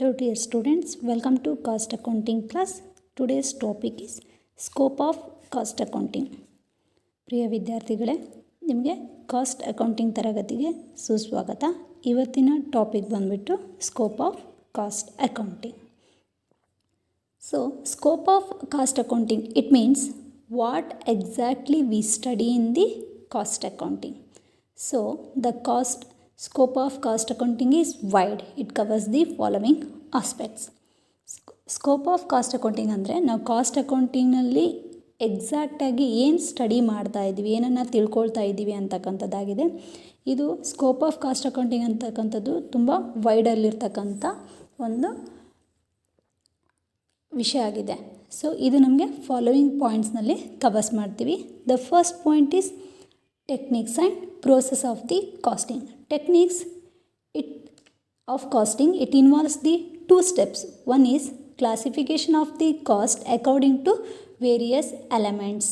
Hello dear students, welcome to cost accounting class. Today's topic is scope of cost accounting. ಪ್ರಿಯ ವಿದ್ಯಾರ್ಥಿಗಳೇ, ನಿಮಗೆ cost accounting ತರಗತಿಗೆ ಸುಸ್ವಾಗತ. ಇವತ್ತಿನ topic ಬಂದ್ಬಿಟ್ಟು scope of cost accounting. So scope of cost accounting, it means what exactly V study in the cost accounting. So the scope of cost accounting is wide. It covers the following aspects. Scope of cost accounting ಅಂದರೆ ನಾವು cost ಅಕೌಂಟಿಂಗ್ನಲ್ಲಿ ಎಕ್ಸಾಕ್ಟಾಗಿ ಏನು study ಮಾಡ್ತಾ ಇದ್ದೀವಿ, ಏನನ್ನು ತಿಳ್ಕೊಳ್ತಾ ಇದ್ದೀವಿ ಅಂತಕ್ಕಂಥದ್ದಾಗಿದೆ. ಇದು scope of cost accounting ಅಂತಕ್ಕಂಥದ್ದು ತುಂಬ ವೈಡಲ್ಲಿರ್ತಕ್ಕಂಥ ಒಂದು ವಿಷಯ ಆಗಿದೆ. ಸೊ ಇದು ನಮಗೆ ಫಾಲೋವಿಂಗ್ ಪಾಯಿಂಟ್ಸ್ನಲ್ಲಿ ಕವರ್ಸ್ ಮಾಡ್ತೀವಿ. The first point is techniques and process of the costing. Techniques of costing, it involves the two steps. One is classification of the cost according to various elements.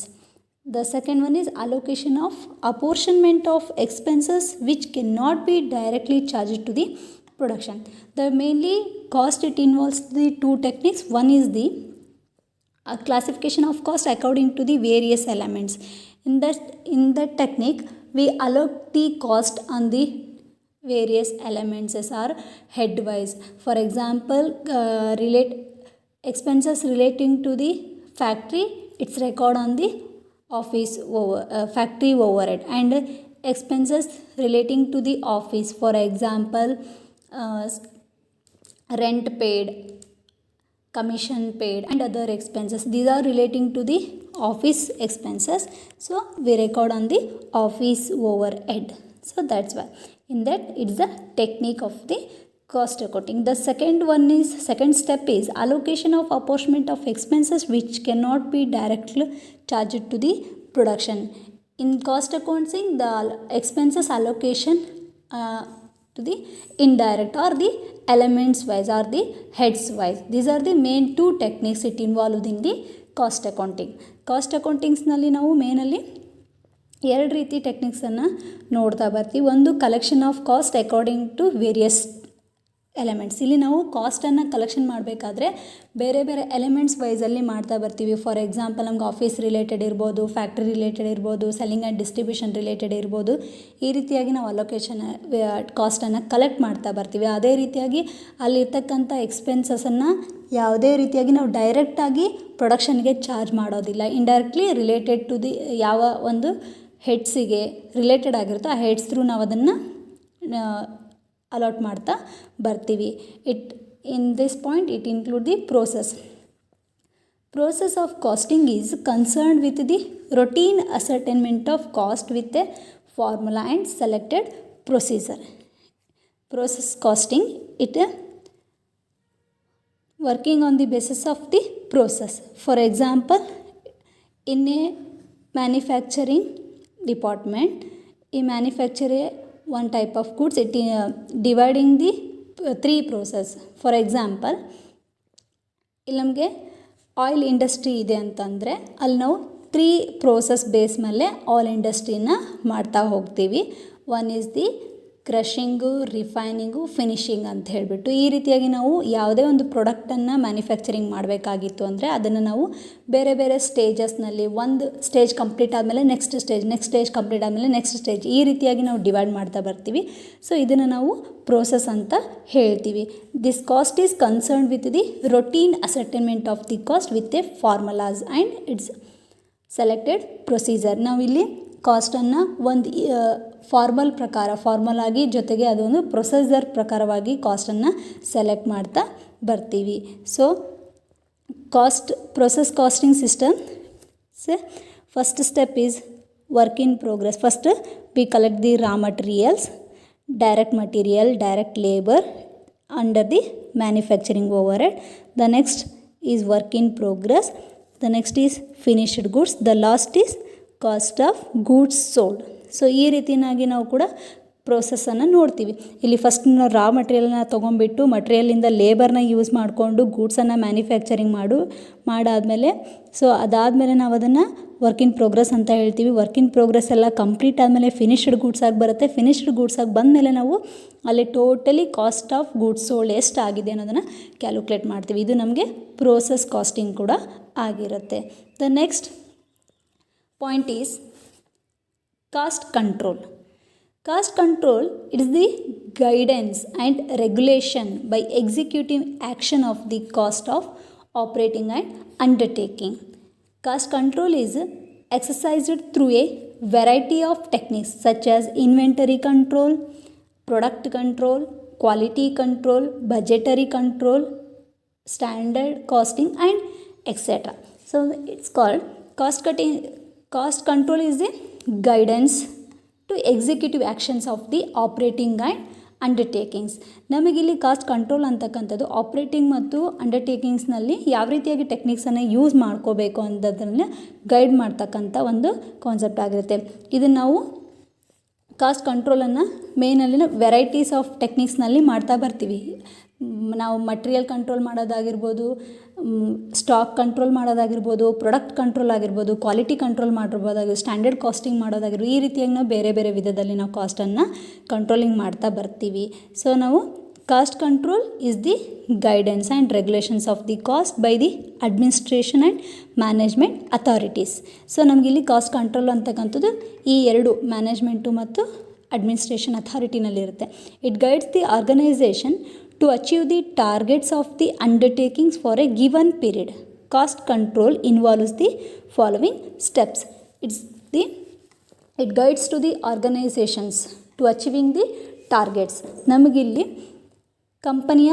The second one is allocation of apportionment of expenses which cannot be directly charged to the production. The mainly cost, it involves the two techniques. One is the classification of cost according to the various elements. In that technique, we allocate the cost on the various elements as are headwise. For example, expenses relating to the factory, it's record on the factory overhead, and expenses relating to the office, for example, rent paid, commission paid, and other expenses. These are relating to the office expenses, so we record on the office overhead. So that's why in that it's the technique of the cost accounting. The second step is allocation of apportionment of expenses which cannot be directly charged to the production. In cost accounting, the expenses allocation to the indirect or the elements wise or the heads wise. These are the main two techniques it involved in the cost accounting. Cost ಅಕೌಂಟಿಂಗ್ಸ್ನಲ್ಲಿ ನಾವು ಮೇನಲ್ಲಿ ಎರಡು ರೀತಿ ಟೆಕ್ನಿಕ್ಸನ್ನು ನೋಡ್ತಾ ಬರ್ತೀವಿ. ಒಂದು collection of cost according to various elements. ಇಲ್ಲಿ ನಾವು ಕಾಸ್ಟನ್ನು ಕಲೆಕ್ಷನ್ ಮಾಡಬೇಕಾದ್ರೆ ಬೇರೆ ಬೇರೆ ಎಲಿಮೆಂಟ್ಸ್ ವೈಸಲ್ಲಿ ಮಾಡ್ತಾ ಬರ್ತೀವಿ. ಫಾರ್ ಎಕ್ಸಾಂಪಲ್, ನಮ್ಗೆ ಆಫೀಸ್ ರಿಲೇಟೆಡ್ ಇರ್ಬೋದು, ಫ್ಯಾಕ್ಟ್ರಿ ರಿಲೇಟೆಡ್ ಇರ್ಬೋದು, ಸೆಲ್ಲಿಂಗ್ ಆ್ಯಂಡ್ ಡಿಸ್ಟ್ರಿಬ್ಯೂಷನ್ ರಿಲೇಟೆಡ್ ಇರ್ಬೋದು. ಈ ರೀತಿಯಾಗಿ ನಾವು ಅಲೋಕೇಶನ್ ಕಾಸ್ಟನ್ನು ಕಲೆಕ್ಟ್ ಮಾಡ್ತಾ ಬರ್ತೀವಿ. ಅದೇ ರೀತಿಯಾಗಿ ಅಲ್ಲಿರ್ತಕ್ಕಂಥ ಎಕ್ಸ್ಪೆನ್ಸಸನ್ನು ಯಾವುದೇ ರೀತಿಯಾಗಿ ನಾವು ಡೈರೆಕ್ಟಾಗಿ ಪ್ರೊಡಕ್ಷನ್ಗೆ ಚಾರ್ಜ್ ಮಾಡೋದಿಲ್ಲ. ಇಂಡೈರೆಕ್ಟ್ಲಿ ರಿಲೇಟೆಡ್ ಟು ದಿ ಯಾವ ಒಂದು ಹೆಡ್ಸಿಗೆ ರಿಲೇಟೆಡ್ ಆಗಿರುತ್ತೋ ಆ ಹೆಡ್ಸ್ ಥ್ರೂ ನಾವು ಅದನ್ನು ಅಲಾಟ್ ಮಾಡ್ತಾ ಬರ್ತೀವಿ. In this point it include the process of costing is concerned with the routine ascertainment of cost with a formula and selected procedure. Process costing, it working on the basis of the process. For example, in a manufacturing department, a manufacturer one type of goods, it dividing the three process. For example, ಇಲ್ಲಿ ನಮಗೆ oil industry ಇದೆ ಅಂತಂದರೆ ಅಲ್ಲಿ ನಾವು 3 process base ಮೇಲೆ oil ಇಂಡಸ್ಟ್ರಿನ ಮಾಡ್ತಾ ಹೋಗ್ತೀವಿ. One is the ಕ್ರಷಿಂಗು, ರಿಫೈನಿಂಗು, finishing ಅಂತ ಹೇಳಿಬಿಟ್ಟು ಈ ರೀತಿಯಾಗಿ ನಾವು ಯಾವುದೇ ಒಂದು ಪ್ರಾಡಕ್ಟನ್ನು ಮ್ಯಾನುಫ್ಯಾಕ್ಚರಿಂಗ್ ಮಾಡಬೇಕಾಗಿತ್ತು ಅಂದರೆ ಅದನ್ನು ನಾವು ಬೇರೆ ಬೇರೆ ಸ್ಟೇಜಸ್ನಲ್ಲಿ, ಒಂದು ಸ್ಟೇಜ್ ಕಂಪ್ಲೀಟ್ ಆದಮೇಲೆ ನೆಕ್ಸ್ಟ್ ಸ್ಟೇಜ್ ಕಂಪ್ಲೀಟ್ ಆದಮೇಲೆ ನೆಕ್ಸ್ಟ್ ಸ್ಟೇಜ್, ಈ ರೀತಿಯಾಗಿ ನಾವು ಡಿವೈಡ್ ಮಾಡ್ತಾ ಬರ್ತೀವಿ. ಸೊ ಇದನ್ನು ನಾವು ಪ್ರೋಸೆಸ್ ಅಂತ ಹೇಳ್ತೀವಿ. This cost is concern with the routine ascertainment of the cost with a formulas and its selected procedure. ನಾವಿಲ್ಲಿ ಕಾಸ್ಟನ್ನು ಒಂದು ಫಾರ್ಮಲ್ ಆಗಿ ಜೊತೆಗೆ ಅದೊಂದು ಪ್ರೊಸೀಜರ್ ಪ್ರಕಾರವಾಗಿ ಕಾಸ್ಟನ್ನು ಸೆಲೆಕ್ಟ್ ಮಾಡ್ತಾ ಬರ್ತೀವಿ. So process costing system, so first step is work in progress. First we collect the raw materials, direct material, direct labor under the manufacturing overhead. The next is work in progress. The next is finished goods. The last is cost of goods sold. So ಈ ರೀತಿಯಾಗಿ ನಾವು ಕೂಡ ಪ್ರೋಸೆಸ್ಸನ್ನು ನೋಡ್ತೀವಿ. ಇಲ್ಲಿ first ನಾವು ರಾ ಮಟೀರಿಯಲ್ನ ತೊಗೊಂಡ್ಬಿಟ್ಟು ಮಟೀರಿಯಲಿಂದ ಲೇಬರ್ನ use ಮಾಡಿಕೊಂಡು ಗೂಡ್ಸನ್ನು manufacturing ಮಾಡಾದಮೇಲೆ so ಅದಾದಮೇಲೆ ನಾವು ಅದನ್ನು ವರ್ಕ್ ಇನ್ ಪ್ರೋಗ್ರೆಸ್ ಅಂತ ಹೇಳ್ತೀವಿ. ವರ್ಕ್ ಇನ್ ಪ್ರೋಗ್ರೆಸ್ ಎಲ್ಲ ಕಂಪ್ಲೀಟ್ ಆದಮೇಲೆ ಫಿನಿಶ್ಡ್ ಗೂಡ್ಸ್ ಆಗಿ ಬರುತ್ತೆ. ಫಿನಿಶ್ಡ್ ಗೂಡ್ಸ್ ಆಗಿ ಬಂದಮೇಲೆ ನಾವು ಅಲ್ಲಿ totally cost of goods sold ಎಷ್ಟಾಗಿದೆ ಅನ್ನೋದನ್ನು ಕ್ಯಾಲ್ಕುಲೇಟ್ ಮಾಡ್ತೀವಿ. ಇದು ನಮಗೆ ಪ್ರೋಸೆಸ್ ಕಾಸ್ಟಿಂಗ್ ಕೂಡ ಆಗಿರುತ್ತೆ. The next point is cost control. Cost control, it is the guidance and regulation by executive action of the cost of operating and undertaking. Cost control is exercised through a variety of techniques such as inventory control, product control, quality control, budgetary control, standard costing and etc. So it's called cost control is the guidance to executive actions of the operating and undertakings. ನಮಗಿಲ್ಲಿ cost control ಅಂತಕ್ಕಂಥದ್ದು operating ಮತ್ತು ಅಂಡರ್ಟೇಕಿಂಗ್ಸ್ನಲ್ಲಿ ಯಾವ ರೀತಿಯಾಗಿ ಟೆಕ್ನಿಕ್ಸನ್ನು use ಮಾಡ್ಕೋಬೇಕು ಅನ್ನೋದನ್ನು guide ಮಾಡ್ತಕ್ಕಂಥ ಒಂದು ಕಾನ್ಸೆಪ್ಟ್ ಆಗಿರುತ್ತೆ. ಇದನ್ನು ನಾವು ಕಾಸ್ಟ್ ಕಂಟ್ರೋಲನ್ನು ಮೇಯ್ನಲ್ಲಿ ವೆರೈಟೀಸ್ ಆಫ್ ಟೆಕ್ನಿಕ್ಸ್ನಲ್ಲಿ ಮಾಡ್ತಾ ಬರ್ತೀವಿ. ನಾವು ಮಟೀರಿಯಲ್ ಕಂಟ್ರೋಲ್ ಮಾಡೋದಾಗಿರ್ಬೋದು, ಸ್ಟಾಕ್ ಕಂಟ್ರೋಲ್ ಮಾಡೋದಾಗಿರ್ಬೋದು, ಪ್ರಾಡಕ್ಟ್ ಕಂಟ್ರೋಲ್ ಆಗಿರ್ಬೋದು, ಕ್ವಾಲಿಟಿ ಕಂಟ್ರೋಲ್ ಮಾಡಿರ್ಬೋದಾಗಿರ್ಬೋದು, ಸ್ಟ್ಯಾಂಡರ್ಡ್ ಕಾಸ್ಟಿಂಗ್ ಮಾಡೋದಾಗಿರ್ಬೋದು. ಈ ರೀತಿಯಾಗಿ ನಾವು ಬೇರೆ ಬೇರೆ ವಿಧದಲ್ಲಿ ನಾವು ಕಾಸ್ಟನ್ನು ಕಂಟ್ರೋಲಿಂಗ್ ಮಾಡ್ತಾ ಬರ್ತೀವಿ. ಸೊ ನಾವು cost control is the guidance and regulations of the cost by the administration and management authorities. So ನಮಗಿಲ್ಲಿ ಕಾಸ್ಟ್ ಕಂಟ್ರೋಲ್ ಅಂತಕ್ಕಂಥದ್ದು ಈ ಎರಡು ಮ್ಯಾನೇಜ್ಮೆಂಟು ಮತ್ತು ಅಡ್ಮಿನಿಸ್ಟ್ರೇಷನ್ ಅಥಾರಿಟಿನಲ್ಲಿರುತ್ತೆ. It guides the organisation to achieve the targets of the undertakings for a given period. Cost control involves the following steps. It guides to the organizations to achieving the targets. ನಮಗಿಲ್ಲಿ ಕಂಪನಿಯ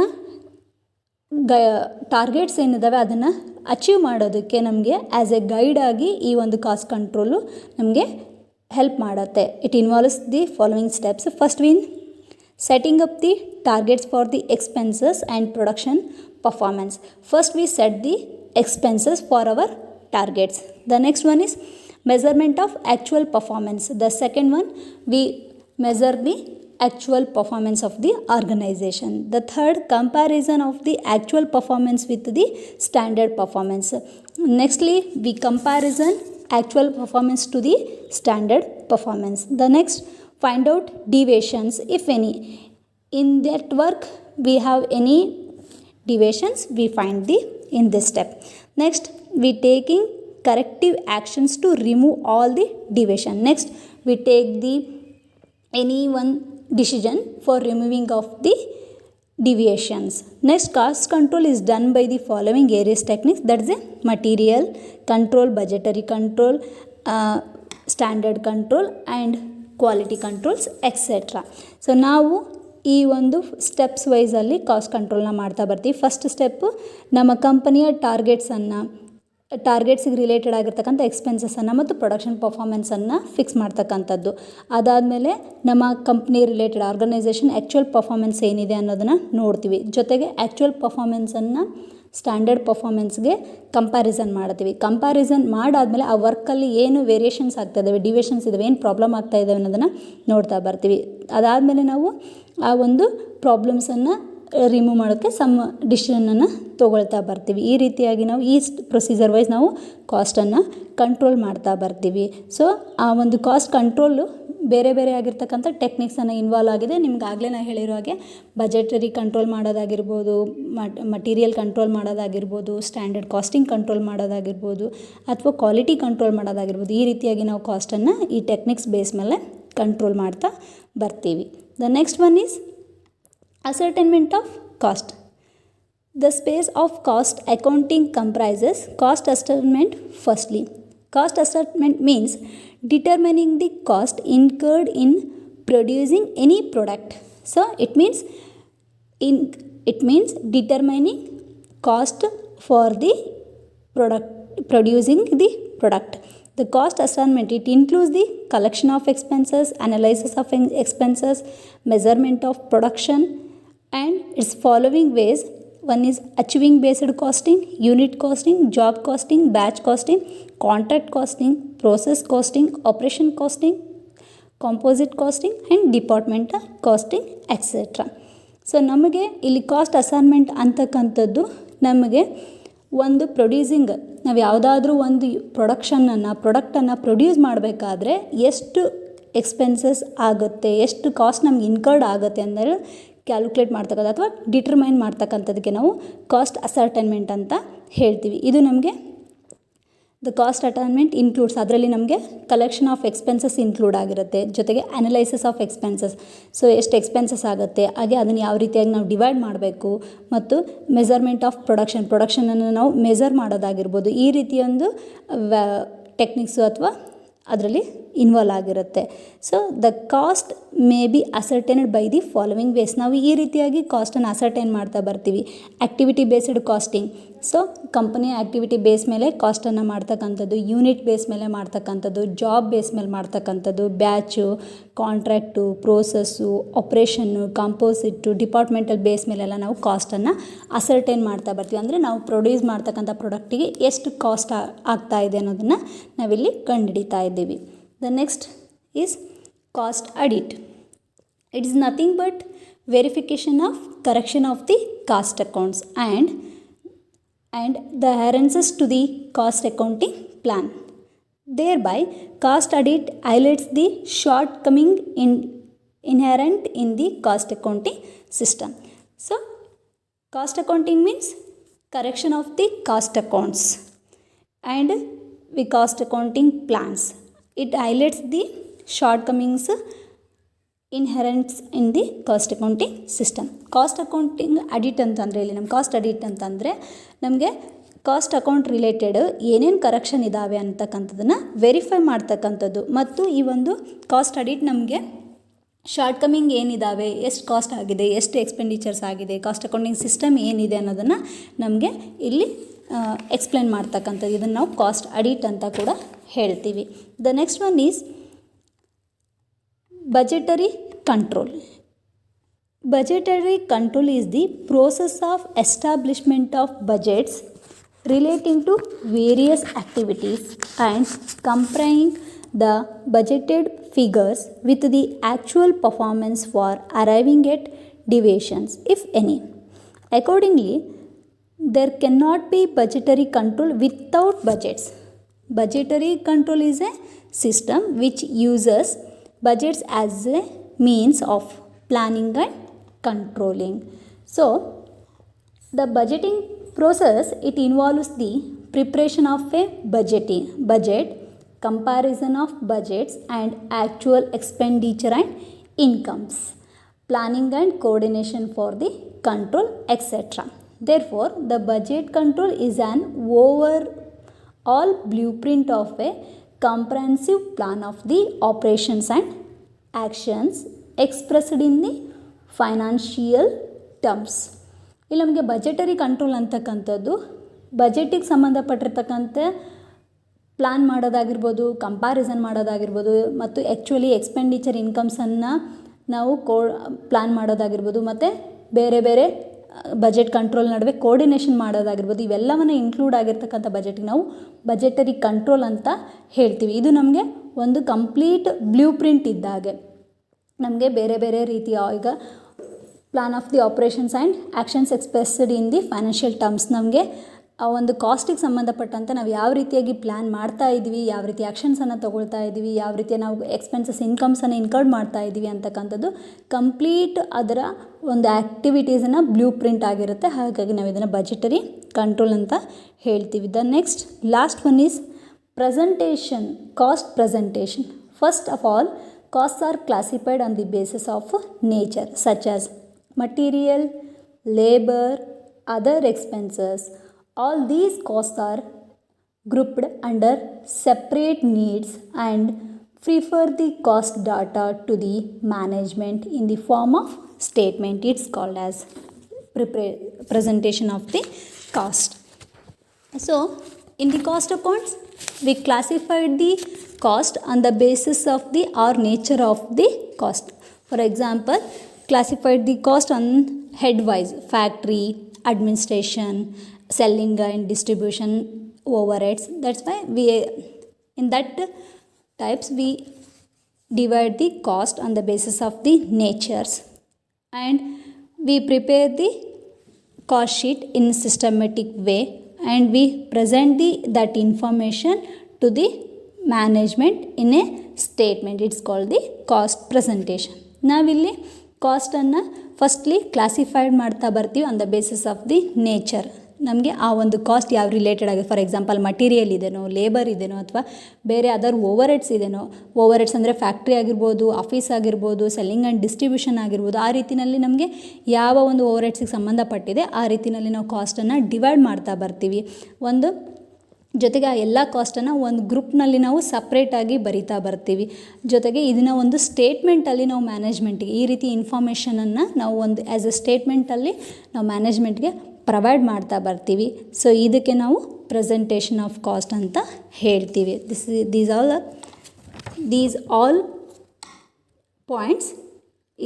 targets ಏನಿದ್ದಾವೆ ಅದನ್ನು achieve ಮಾಡೋದಕ್ಕೆ ನಮಗೆ as A guide ಆಗಿ ಈ ಒಂದು cost control ನಮಗೆ help ಮಾಡುತ್ತೆ. It involves the following steps. First setting up the targets for the expenses and production performance. First we set the expenses for our targets. The next one is measurement of actual performance. The second one, we measure the actual performance of the organization. The third, comparison of the actual performance with the standard performance. Nextly, we comparison actual performance to the standard performance. The next, find out deviations if any. In that work we have any deviations, we find in this step. Next, we taking corrective actions to remove all the deviation. Next, we take the any one decision for removing of the deviations. Next, cost control is done by the following various techniques, that is a material control, budgetary control, standard control and quality controls etcetera. So ನಾವು ಈ ಒಂದು steps ವೈಸಲ್ಲಿ cost ಕಂಟ್ರೋಲ್ನ ಮಾಡ್ತಾ ಬರ್ತೀವಿ. First step ನಮ್ಮ ಕಂಪನಿಯ ಟಾರ್ಗೆಟ್ಸಿಗೆ related ಆಗಿರ್ತಕ್ಕಂಥ ಎಕ್ಸ್ಪೆನ್ಸಸನ್ನು ಮತ್ತು production ಪರ್ಫಾರ್ಮೆನ್ಸನ್ನು fix ಮಾಡ್ತಕ್ಕಂಥದ್ದು. ಅದಾದಮೇಲೆ ನಮ್ಮ company related organisation actual performance ಏನಿದೆ ಅನ್ನೋದನ್ನು ನೋಡ್ತೀವಿ. ಜೊತೆಗೆ ಆ್ಯಕ್ಚುಯಲ್ ಪರ್ಫಾರ್ಮೆನ್ಸನ್ನು ಸ್ಟ್ಯಾಂಡರ್ಡ್ ಪರ್ಫಾರ್ಮೆನ್ಸ್ಗೆ ಕಂಪ್ಯಾರಿಸನ್ ಮಾಡ್ತೀವಿ. ಕಂಪ್ಯಾರಿಸನ್ ಮಾಡಾದಮೇಲೆ ಆ ವರ್ಕಲ್ಲಿ ಏನು ವೇರಿಯೇಷನ್ಸ್ ಆಗ್ತಾಯಿದ್ದಾವೆ, ಡಿವಿಯೇಷನ್ಸ್ ಇದ್ದಾವೆ, ಏನು ಪ್ರಾಬ್ಲಮ್ ಆಗ್ತಾಯಿದ್ದಾವೆ ಅನ್ನೋದನ್ನು ನೋಡ್ತಾ ಬರ್ತೀವಿ. ಅದಾದಮೇಲೆ ನಾವು ಆ ಒಂದು ಪ್ರಾಬ್ಲಮ್ಸನ್ನು ರಿಮೂವ್ ಮಾಡೋಕ್ಕೆ ಸಮ್ ಡಿಸಿಷನನ್ನು ತೊಗೊಳ್ತಾ ಬರ್ತೀವಿ. ಈ ರೀತಿಯಾಗಿ ನಾವು ಈ ಪ್ರೊಸೀಜರ್ ವೈಸ್ ನಾವು ಕಾಸ್ಟನ್ನು ಕಂಟ್ರೋಲ್ ಮಾಡ್ತಾ ಬರ್ತೀವಿ. ಸೊ ಆ ಒಂದು ಕಾಸ್ಟ್ ಕಂಟ್ರೋಲು ಬೇರೆ ಬೇರೆ ಆಗಿರ್ತಕ್ಕಂಥ ಟೆಕ್ನಿಕ್ಸನ್ನು ಇನ್ವಾಲ್ವ್ ಆಗಿದೆ. ನಿಮ್ಗೆ ಆಗಲೇ ನಾನು ಹೇಳಿರೋ ಹಾಗೆ ಬಜೆಟರಿ ಕಂಟ್ರೋಲ್ ಮಾಡೋದಾಗಿರ್ಬೋದು, ಮಟೀರಿಯಲ್ ಕಂಟ್ರೋಲ್ ಮಾಡೋದಾಗಿರ್ಬೋದು, ಸ್ಟ್ಯಾಂಡರ್ಡ್ ಕಾಸ್ಟಿಂಗ್ ಕಂಟ್ರೋಲ್ ಮಾಡೋದಾಗಿರ್ಬೋದು, ಅಥವಾ ಕ್ವಾಲಿಟಿ ಕಂಟ್ರೋಲ್ ಮಾಡೋದಾಗಿರ್ಬೋದು. ಈ ರೀತಿಯಾಗಿ ನಾವು ಕಾಸ್ಟನ್ನು ಈ ಟೆಕ್ನಿಕ್ಸ್ ಬೇಸ್ ಮೇಲೆ ಕಂಟ್ರೋಲ್ ಮಾಡ್ತಾ ಬರ್ತೀವಿ. The next one is ascertainment of cost. The space of cost accounting comprises cost assessment. Firstly, cost assessment means determining the cost incurred in producing any product. So it means determining cost for the product, producing the product. The cost assignment, it includes the collection of expenses, analysis of expenses, measurement of production, and its following ways. One is achieving based costing, unit costing, job costing, batch costing, contract costing, process costing, operation costing, composite costing and departmental costing etcetera. So ನಮಗೆ ಇಲ್ಲಿ cost assignment ಅಂತಕ್ಕಂಥದ್ದು ನಮಗೆ ಒಂದು producing, ನಾವು ಯಾವುದಾದ್ರೂ ಒಂದು ಪ್ರಾಡಕ್ಟನ್ನು produce ಮಾಡಬೇಕಾದ್ರೆ ಎಷ್ಟು ಎಕ್ಸ್ಪೆನ್ಸಸ್ ಆಗುತ್ತೆ, ಎಷ್ಟು ಕಾಸ್ಟ್ ನಮ್ಗೆ ಇನ್ಕರ್ಡ್ ಆಗುತ್ತೆ ಅಂದರೆ ಕ್ಯಾಲ್ಕುಲೇಟ್ ಮಾಡ್ತಕ್ಕಂಥ ಅಥವಾ ಡಿಟರ್ಮೈನ್ ಮಾಡ್ತಕ್ಕಂಥದ್ದಕ್ಕೆ ನಾವು ಕಾಸ್ಟ್ ಅಸರ್ಟೈನ್ಮೆಂಟ್ ಅಂತ ಹೇಳ್ತೀವಿ. ಇದು ನಮಗೆ ದ ಕಾಸ್ಟ್ ಅಟೈನ್ಮೆಂಟ್ ಇನ್ಕ್ಲೂಡ್ಸ್, ಅದರಲ್ಲಿ ನಮಗೆ ಕಲೆಕ್ಷನ್ ಆಫ್ ಎಕ್ಸ್ಪೆನ್ಸಸ್ ಇನ್ಕ್ಲೂಡ್ ಆಗಿರುತ್ತೆ, ಜೊತೆಗೆ ಅನಲೈಸಿಸ್ ಆಫ್ ಎಕ್ಸ್ಪೆನ್ಸಸ್. ಸೊ ಎಷ್ಟು ಎಕ್ಸ್ಪೆನ್ಸಸ್ ಆಗುತ್ತೆ, ಹಾಗೆ ಅದನ್ನು ಯಾವ ರೀತಿಯಾಗಿ ನಾವು ಡಿವೈಡ್ ಮಾಡಬೇಕು, ಮತ್ತು ಮೆಜರ್ಮೆಂಟ್ ಆಫ್ ಪ್ರೊಡಕ್ಷನನ್ನು ನಾವು ಮೆಜರ್ ಮಾಡೋದಾಗಿರ್ಬೋದು. ಈ ರೀತಿಯೊಂದು ಟೆಕ್ನಿಕ್ಸು ಅಥವಾ ಅದರಲ್ಲಿ ಇನ್ವಾಲ್ವ್ ಆಗಿರುತ್ತೆ. So the cost may be ascertained by the following ways. ನಾವು ಈ ರೀತಿಯಾಗಿ ಕಾಸ್ಟನ್ನು ಅಸರ್ಟೈನ್ ಮಾಡ್ತಾ ಬರ್ತೀವಿ. ಆ್ಯಕ್ಟಿವಿಟಿ ಬೇಸ್ಡ್ ಕಾಸ್ಟಿಂಗ್, ಸೊ ಕಂಪನಿಯ ಆ್ಯಕ್ಟಿವಿಟಿ ಬೇಸ್ ಮೇಲೆ ಕಾಸ್ಟನ್ನು ಮಾಡ್ತಕ್ಕಂಥದ್ದು, ಯೂನಿಟ್ ಬೇಸ್ ಮೇಲೆ ಮಾಡ್ತಕ್ಕಂಥದ್ದು, ಜಾಬ್ ಬೇಸ್ ಮೇಲೆ ಮಾಡ್ತಕ್ಕಂಥದ್ದು, batch, contract, process, operation, composite, departmental base ಮೇಲೆಲ್ಲ ನಾವು ಕಾಸ್ಟನ್ನು ಅಸರ್ಟೈನ್ ಮಾಡ್ತಾ ಬರ್ತೀವಿ. ಅಂದರೆ ನಾವು ಪ್ರೊಡ್ಯೂಸ್ ಮಾಡ್ತಕ್ಕಂಥ ಪ್ರಾಡಕ್ಟಿಗೆ ಎಷ್ಟು ಕಾಸ್ಟ್ ಆಗ್ತಾ ಇದೆ ಅನ್ನೋದನ್ನು ನಾವಿಲ್ಲಿ ಕಂಡುಹಿಡಿತಾ ಇದ್ದೀವಿ. The next is cost audit. It is nothing but verification of correction of the cost accounts and the adherences to the cost accounting plan. Thereby, cost audit highlights the shortcoming inherent in the cost accounting system. So, cost accounting means correction of the cost accounts and the cost accounting plans. It highlights the shortcomings inherent in the cost accounting system. Cost accounting audit ಅಂತಂದರೆ ಇಲ್ಲಿ ನಮ್ಮ cost audit ಅಂತಂದರೆ ನಮಗೆ cost account related ಏನೇನು correction ಇದ್ದಾವೆ ಅಂತಕ್ಕಂಥದ್ದನ್ನು verify ಮಾಡ್ತಕ್ಕಂಥದ್ದು. ಮತ್ತು ಈ ಒಂದು ಕಾಸ್ಟ್ ಅಡಿಟ್ ನಮಗೆ ಶಾರ್ಟ್ ಕಮಿಂಗ್ ಏನಿದ್ದಾವೆ, ಎಷ್ಟು ಕಾಸ್ಟ್ ಆಗಿದೆ, ಎಷ್ಟು ಎಕ್ಸ್ಪೆಂಡಿಚರ್ಸ್ ಆಗಿದೆ, ಕಾಸ್ಟ್ ಅಕೌಂಟಿಂಗ್ ಸಿಸ್ಟಮ್ ಏನಿದೆ ಅನ್ನೋದನ್ನು ನಮಗೆ ಇಲ್ಲಿ ಎಕ್ಸ್ಪ್ಲೇನ್ ಮಾಡ್ತಕ್ಕಂಥದ್ದು. ಇದನ್ನು ನಾವು ಕಾಸ್ಟ್ ಅಡಿಟ್ ಅಂತ ಕೂಡ ಹೇಳ್ತೀವಿ. The next one is budgetary control. Budgetary control is the process of establishment of budgets relating to various activities and comparing the budgeted figures with the actual performance for arriving at deviations, if any. Accordingly, there cannot be budgetary control without budgets. Budgetary control is a system which uses budgets as a means of planning and controlling. So, the budgeting process, it involves the preparation of a budget, comparison of budgets and actual expenditure and incomes, planning and coordination for the control, etc. Therefore, the budget control is an overall blueprint of a comprehensive plan of the operations and actions expressed in the financial terms. ಇಲ್ಲಿ ನಮಗೆ budgetary control ಅಂತಕ್ಕಂಥದ್ದು ಬಜೆಟಿಗೆ ಸಂಬಂಧಪಟ್ಟಿರ್ತಕ್ಕಂಥ plan ಮಾಡೋದಾಗಿರ್ಬೋದು, comparison ಮಾಡೋದಾಗಿರ್ಬೋದು, ಮತ್ತು actually expenditure ಇನ್ಕಮ್ಸನ್ನು ನಾವು plan ಮಾಡೋದಾಗಿರ್ಬೋದು, ಮತ್ತು ಬೇರೆ ಬೇರೆ ಬಜೆಟ್ ಕಂಟ್ರೋಲ್ ನಡುವೆ ಕೋರ್ಡಿನೇಷನ್ ಮಾಡೋದಾಗಿರ್ಬೋದು, ಇವೆಲ್ಲವನ್ನು ಇನ್ಕ್ಲೂಡ್ ಆಗಿರ್ತಕ್ಕಂಥ ಬಜೆಟಿಗೆ ನಾವು ಬಜೆಟರಿ ಕಂಟ್ರೋಲ್ ಅಂತ ಹೇಳ್ತೀವಿ. ಇದು ನಮಗೆ ಒಂದು ಕಂಪ್ಲೀಟ್ ಬ್ಲೂ ಪ್ರಿಂಟ್ ಇದ್ದಾಗೆ. ನಮಗೆ ಬೇರೆ ಬೇರೆ ರೀತಿಯ ಈಗ plan of the operations and actions expressed in the financial terms, ನಮಗೆ ಆ ಒಂದು ಕಾಸ್ಟಿಗೆ ಸಂಬಂಧಪಟ್ಟಂತೆ ನಾವು ಯಾವ ರೀತಿಯಾಗಿ ಪ್ಲ್ಯಾನ್ ಮಾಡ್ತಾ ಇದ್ದೀವಿ, ಯಾವ ರೀತಿ ಆ್ಯಕ್ಷನ್ಸನ್ನು ತೊಗೊಳ್ತಾ ಇದ್ದೀವಿ, ಯಾವ ರೀತಿಯ ನಾವು ಎಕ್ಸ್ಪೆನ್ಸಸ್ ಇನ್ಕಮ್ಸನ್ನು ಇನ್ಕರ್ಡ್ ಮಾಡ್ತಾ ಇದ್ದೀವಿ ಅಂತಕ್ಕಂಥದ್ದು ಕಂಪ್ಲೀಟ್ ಅದರ ಒಂದು ಆ್ಯಕ್ಟಿವಿಟೀಸನ್ನು ಬ್ಲೂ ಪ್ರಿಂಟ್ ಆಗಿರುತ್ತೆ. ಹಾಗಾಗಿ ನಾವು ಇದನ್ನು ಬಜೆಟರಿ ಕಂಟ್ರೋಲ್ ಅಂತ ಹೇಳ್ತೀವಿ. The next last one is presentation, cost presentation. First of all, costs are classified on the basis of nature, such as material, labor, other expenses. All these costs are grouped under separate needs and refer the cost data to the management in the form of statement. It's called as presentation of the cost. So, in the cost accounts, we classified the cost on the basis of the or nature of the cost. For example, classified the cost on headwise: factory, administration, selling and distribution, overheads. That's why we in that types we divide the cost on the basis of the natures, and we prepare the cost sheet in systematic way, and we present that information to the management in a statement. It's called the cost presentation. ನಾವಿಲ್ಲಿ ಕಾಸ್ಟನ್ನು firstly classified ಮಾಡ್ತಾ ಬರ್ತೀವಿ on the basis of the nature. ನಮಗೆ ಆ ಒಂದು cost ಯಾವ related ಆಗಿದೆ, for example material ಇದೆನೋ, labour ಇದೆನೋ, ಅಥವಾ ಬೇರೆ ಅದರ್ ಓವರ್ ಹೆಡ್ಸ್ ಇದೆನೋ. ಓವರ್ ಹೆಡ್ಸ್ ಅಂದರೆ ಫ್ಯಾಕ್ಟ್ರಿ ಆಗಿರ್ಬೋದು, ಆಫೀಸ್ ಆಗಿರ್ಬೋದು, ಸೆಲ್ಲಿಂಗ್ ಆ್ಯಂಡ್ ಡಿಸ್ಟ್ರಿಬ್ಯೂಷನ್ ಆಗಿರ್ಬೋದು. ಆ ರೀತಿಯಲ್ಲಿ ನಮಗೆ ಯಾವ ಒಂದು ಓವರ್ ಹೆಡ್ಸಿಗೆ ಸಂಬಂಧಪಟ್ಟಿದೆ ಆ ರೀತಿಯಲ್ಲಿ ನಾವು ಕಾಸ್ಟನ್ನು ಡಿವೈಡ್ ಮಾಡ್ತಾ ಬರ್ತೀವಿ. ಒಂದು ಜೊತೆಗೆ ಆ ಎಲ್ಲ ಕಾಸ್ಟನ್ನು ಒಂದು ಗ್ರೂಪ್ನಲ್ಲಿ ನಾವು ಸಪ್ರೇಟಾಗಿ ಬರಿತಾ ಬರ್ತೀವಿ. ಜೊತೆಗೆ ಇದನ್ನು ಒಂದು ಸ್ಟೇಟ್ಮೆಂಟಲ್ಲಿ ನಾವು ಮ್ಯಾನೇಜ್ಮೆಂಟಿಗೆ ಈ ರೀತಿ ಇನ್ಫಾರ್ಮೇಷನನ್ನು ನಾವು ಒಂದು ಆ್ಯಸ್ ಎ ಸ್ಟೇಟ್ಮೆಂಟಲ್ಲಿ ನಾವು ಮ್ಯಾನೇಜ್ಮೆಂಟ್ಗೆ ಪ್ರೊವೈಡ್ ಮಾಡ್ತಾ ಬರ್ತೀವಿ. ಸೊ ಇದಕ್ಕೆ ನಾವು ಪ್ರೆಸೆಂಟೇಷನ್ ಆಫ್ ಕಾಸ್ಟ್ ಅಂತ ಹೇಳ್ತೀವಿ. These all points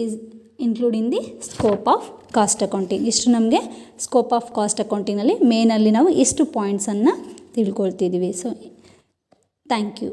is include in the scope of cost accounting. ಇಷ್ಟು ನಮಗೆ ಸ್ಕೋಪ್ ಆಫ್ ಕಾಸ್ಟ್ ಅಕೌಂಟಿಂಗಲ್ಲಿ ಮೇನಲ್ಲಿ ನಾವು ಇಷ್ಟು ಪಾಯಿಂಟ್ಸನ್ನು ತಿಳ್ಕೊಳ್ತಿದ್ದೀವಿ. So thank you.